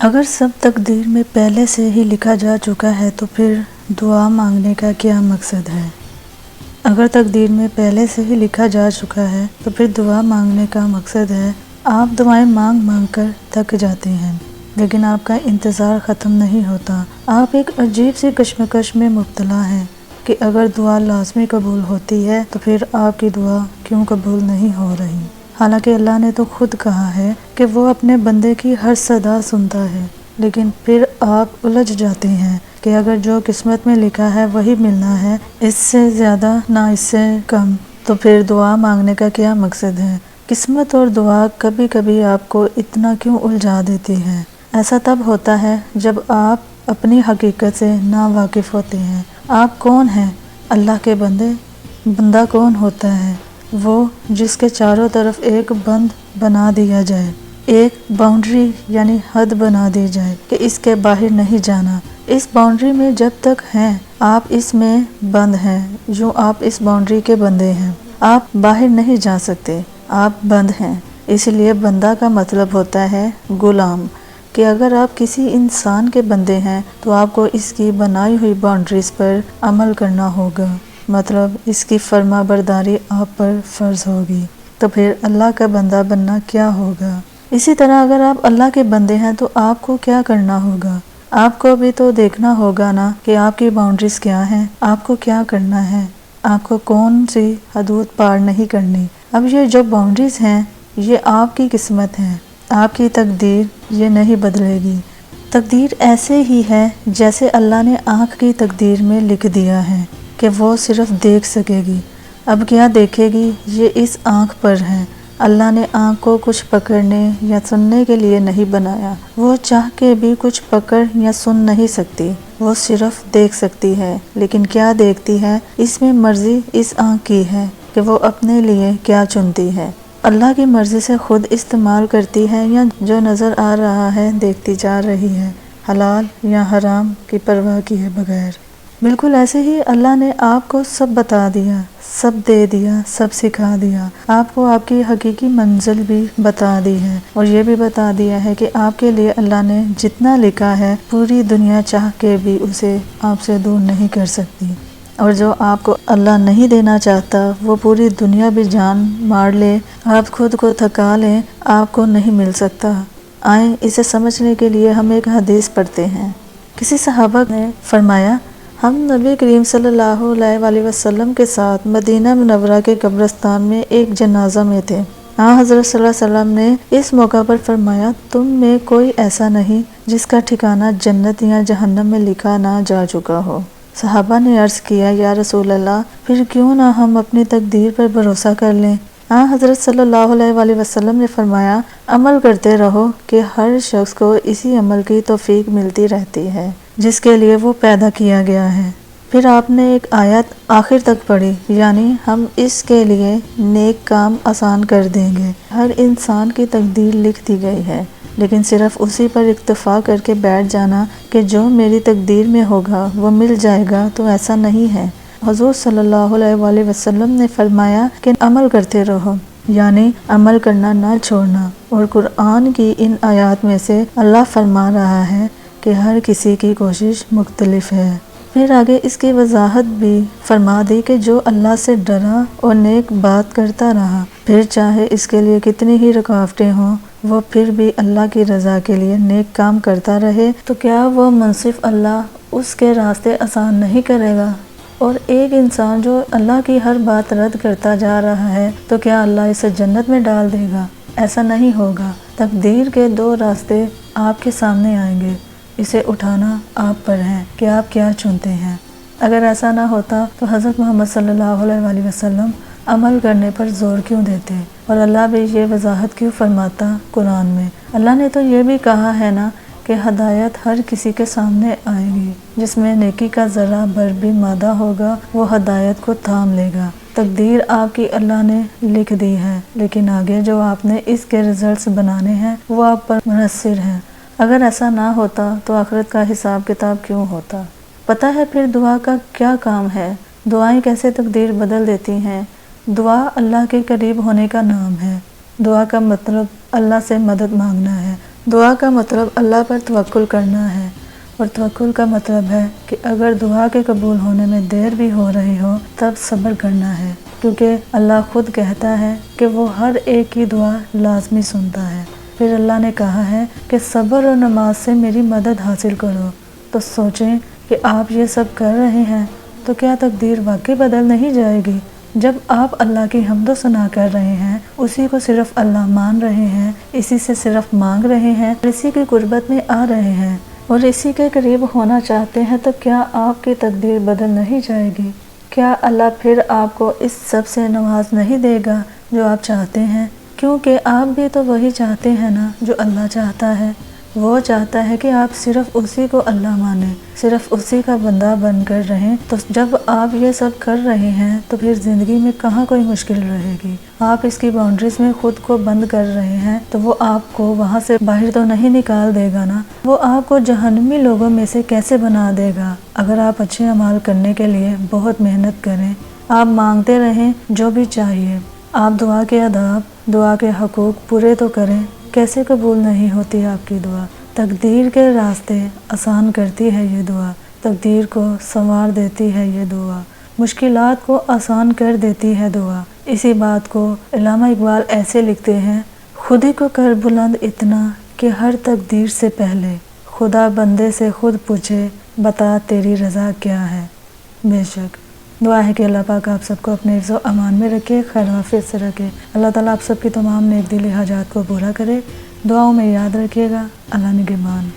اگر سب تقدیر میں پہلے سے ہی لکھا جا چکا ہے تو پھر دعا مانگنے کا کیا مقصد ہے؟ اگر تقدیر میں پہلے سے ہی لکھا جا چکا ہے تو پھر دعا مانگنے کا مقصد ہے۔ آپ دعائیں مانگ مانگ کر تھک جاتے ہیں لیکن آپ کا انتظار ختم نہیں ہوتا۔ آپ ایک عجیب سی کشمکش میں مبتلا ہیں کہ اگر دعا لازمی قبول ہوتی ہے تو پھر آپ کی دعا کیوں قبول نہیں ہو رہی؟ حالانکہ اللہ نے تو خود کہا ہے کہ وہ اپنے بندے کی ہر صدا سنتا ہے، لیکن پھر آپ الجھ جاتے ہیں کہ اگر جو قسمت میں لکھا ہے وہی ملنا ہے، اس سے زیادہ نہ اس سے کم، تو پھر دعا مانگنے کا کیا مقصد ہے؟ قسمت اور دعا کبھی کبھی آپ کو اتنا کیوں الجھا دیتی ہے؟ ایسا تب ہوتا ہے جب آپ اپنی حقیقت سے نا واقف ہوتے ہیں۔ آپ کون ہیں؟ اللہ کے بندے۔ بندہ کون ہوتا ہے؟ وہ جس کے چاروں طرف ایک بند بنا دیا جائے، ایک باؤنڈری یعنی حد بنا دی جائے کہ اس کے باہر نہیں جانا۔ اس باؤنڈری میں جب تک ہیں آپ اس میں بند ہیں، جو آپ اس باؤنڈری کے بندے ہیں۔ آپ باہر نہیں جا سکتے، آپ بند ہیں۔ اس لیے بندہ کا مطلب ہوتا ہے غلام، کہ اگر آپ کسی انسان کے بندے ہیں تو آپ کو اس کی بنائی ہوئی باؤنڈریز پر عمل کرنا ہوگا، مطلب اس کی فرما برداری آپ پر فرض ہوگی۔ تو پھر اللہ کا بندہ بننا کیا ہوگا؟ اسی طرح اگر آپ اللہ کے بندے ہیں تو آپ کو کیا کرنا ہوگا؟ آپ کو بھی تو دیکھنا ہوگا نا کہ آپ کی باؤنڈریز کیا ہیں، آپ کو کیا کرنا ہے، آپ کو کون سی حدود پار نہیں کرنی۔ اب یہ جو باؤنڈریز ہیں یہ آپ کی قسمت ہے، آپ کی تقدیر یہ نہیں بدلے گی۔ تقدیر ایسے ہی ہے جیسے اللہ نے آنکھ کی تقدیر میں لکھ دیا ہے کہ وہ صرف دیکھ سکے گی۔ اب کیا دیکھے گی یہ اس آنکھ پر ہے۔ اللہ نے آنکھ کو کچھ پکڑنے یا سننے کے لیے نہیں بنایا، وہ چاہ کے بھی کچھ پکڑ یا سن نہیں سکتی، وہ صرف دیکھ سکتی ہے۔ لیکن کیا دیکھتی ہے؟ اس میں مرضی اس آنکھ کی ہے کہ وہ اپنے لیے کیا چنتی ہے۔ اللہ کی مرضی سے خود استعمال کرتی ہے یا جو نظر آ رہا ہے دیکھتی جا رہی ہے، حلال یا حرام کی پرواہ کیے بغیر۔ بالکل ایسے ہی اللہ نے آپ کو سب بتا دیا، سب دے دیا، سب سکھا دیا۔ آپ کو آپ کی حقیقی منزل بھی بتا دی ہے اور یہ بھی بتا دیا ہے کہ آپ کے لیے اللہ نے جتنا لکھا ہے پوری دنیا چاہ کے بھی اسے آپ سے دور نہیں کر سکتی، اور جو آپ کو اللہ نہیں دینا چاہتا وہ پوری دنیا بھی جان مار لے، آپ خود کو تھکا لیں، آپ کو نہیں مل سکتا۔ آئیں اسے سمجھنے کے لیے ہم ایک حدیث پڑھتے ہیں۔ کسی صحابہ نے فرمایا، ہم نبی کریم صلی اللہ علیہ وآلہ وسلم کے ساتھ مدینہ منورہ کے قبرستان میں ایک جنازہ میں تھے۔ حضرت صلی اللہ علیہ وسلم نے اس موقع پر فرمایا، تم میں کوئی ایسا نہیں جس کا ٹھکانہ جنت یا جہنم میں لکھا نہ جا چکا ہو۔ صحابہ نے عرض کیا، یا رسول اللہ، پھر کیوں نہ ہم اپنی تقدیر پر بھروسہ کر لیں؟ حضرت صلی اللہ علیہ وآلہ وسلم نے فرمایا، عمل کرتے رہو کہ ہر شخص کو اسی عمل کی توفیق ملتی رہتی ہے جس کے لیے وہ پیدا کیا گیا ہے۔ پھر آپ نے ایک آیت آخر تک پڑھی، یعنی ہم اس کے لیے نیک کام آسان کر دیں گے۔ ہر انسان کی تقدیر لکھ دی گئی ہے، لیکن صرف اسی پر اکتفا کر کے بیٹھ جانا کہ جو میری تقدیر میں ہوگا وہ مل جائے گا، تو ایسا نہیں ہے۔ حضور صلی اللہ علیہ وآلہ وسلم نے فرمایا کہ عمل کرتے رہو، یعنی عمل کرنا نہ چھوڑنا۔ اور قرآن کی ان آیات میں سے اللہ فرما رہا ہے کہ ہر کسی کی کوشش مختلف ہے۔ پھر آگے اس کی وضاحت بھی فرما دی کہ جو اللہ سے ڈرا اور نیک بات کرتا رہا، پھر چاہے اس کے لیے کتنی ہی رکاوٹیں ہوں، وہ پھر بھی اللہ کی رضا کے لیے نیک کام کرتا رہے، تو کیا وہ منصف اللہ اس کے راستے آسان نہیں کرے گا؟ اور ایک انسان جو اللہ کی ہر بات رد کرتا جا رہا ہے تو کیا اللہ اسے جنت میں ڈال دے گا؟ ایسا نہیں ہوگا۔ تقدیر کے دو راستے آپ کے سامنے آئیں گے، اسے اٹھانا آپ پر ہے کہ آپ کیا چنتے ہیں۔ اگر ایسا نہ ہوتا تو حضرت محمد صلی اللہ علیہ وآلہ وسلم عمل کرنے پر زور کیوں دیتے، اور اللہ بھی یہ وضاحت کیوں فرماتا قرآن میں؟ اللہ نے تو یہ بھی کہا ہے نا کہ ہدایت ہر کسی کے سامنے آئے گی، جس میں نیکی کا ذرہ بر بھی مادہ ہوگا وہ ہدایت کو تھام لے گا۔ تقدیر آپ کی اللہ نے لکھ دی ہے، لیکن آگے جو آپ نے اس کے ریزلٹس بنانے ہیں وہ آپ پر منحصر ہیں۔ اگر ایسا نہ ہوتا تو آخرت کا حساب کتاب کیوں ہوتا؟ پتہ ہے پھر دعا کا کیا کام ہے؟ دعائیں کیسے تقدیر بدل دیتی ہیں؟ دعا اللہ کے قریب ہونے کا نام ہے۔ دعا کا مطلب اللہ سے مدد مانگنا ہے۔ دعا کا مطلب اللہ پر توکل کرنا ہے، اور توکل کا مطلب ہے کہ اگر دعا کے قبول ہونے میں دیر بھی ہو رہی ہو تب صبر کرنا ہے، کیونکہ اللہ خود کہتا ہے کہ وہ ہر ایک کی دعا لازمی سنتا ہے۔ پھر اللہ نے کہا ہے کہ صبر اور نماز سے میری مدد حاصل کرو۔ تو سوچیں کہ آپ یہ سب کر رہے ہیں تو کیا تقدیر واقعی بدل نہیں جائے گی؟ جب آپ اللہ کی حمد و ثنا کر رہے ہیں، اسی کو صرف اللہ مان رہے ہیں، اسی سے صرف مانگ رہے ہیں، اسی کی قربت میں آ رہے ہیں اور اسی کے قریب ہونا چاہتے ہیں، تو کیا آپ کی تقدیر بدل نہیں جائے گی؟ کیا اللہ پھر آپ کو اس سب سے نواز نہیں دے گا جو آپ چاہتے ہیں؟ کیونکہ آپ بھی تو وہی چاہتے ہیں نا جو اللہ چاہتا ہے۔ وہ چاہتا ہے کہ آپ صرف اسی کو اللہ مانیں، صرف اسی کا بندہ بن کر رہیں۔ تو جب آپ یہ سب کر رہے ہیں تو پھر زندگی میں کہاں کوئی مشکل رہے گی؟ آپ اس کی باؤنڈریز میں خود کو بند کر رہے ہیں تو وہ آپ کو وہاں سے باہر تو نہیں نکال دے گا نا۔ وہ آپ کو جہنمی لوگوں میں سے کیسے بنا دے گا؟ اگر آپ اچھے اعمال کرنے کے لیے بہت محنت کریں، آپ مانگتے رہیں جو بھی چاہیے، آپ دعا کے آداب، دعا کے حقوق پورے تو کریں، کیسے قبول نہیں ہوتی آپ کی دعا؟ تقدیر کے راستے آسان کرتی ہے یہ دعا، تقدیر کو سنوار دیتی ہے یہ دعا، مشکلات کو آسان کر دیتی ہے دعا۔ اسی بات کو علامہ اقبال ایسے لکھتے ہیں: خود ہی کو کر بلند اتنا کہ ہر تقدیر سے پہلے خدا بندے سے خود پوچھے بتا تیری رضا کیا ہے۔ بے شک دعا ہے کہ اللہ پاک آپ سب کو اپنے حفظ و امان میں رکھے، خیر و عافیت سے رکھے۔ اللہ تعالیٰ آپ سب کی تمام نیک دلی حاجات کو پورا کرے۔ دعاؤں میں یاد رکھیے گا۔ اللہ نگہبان۔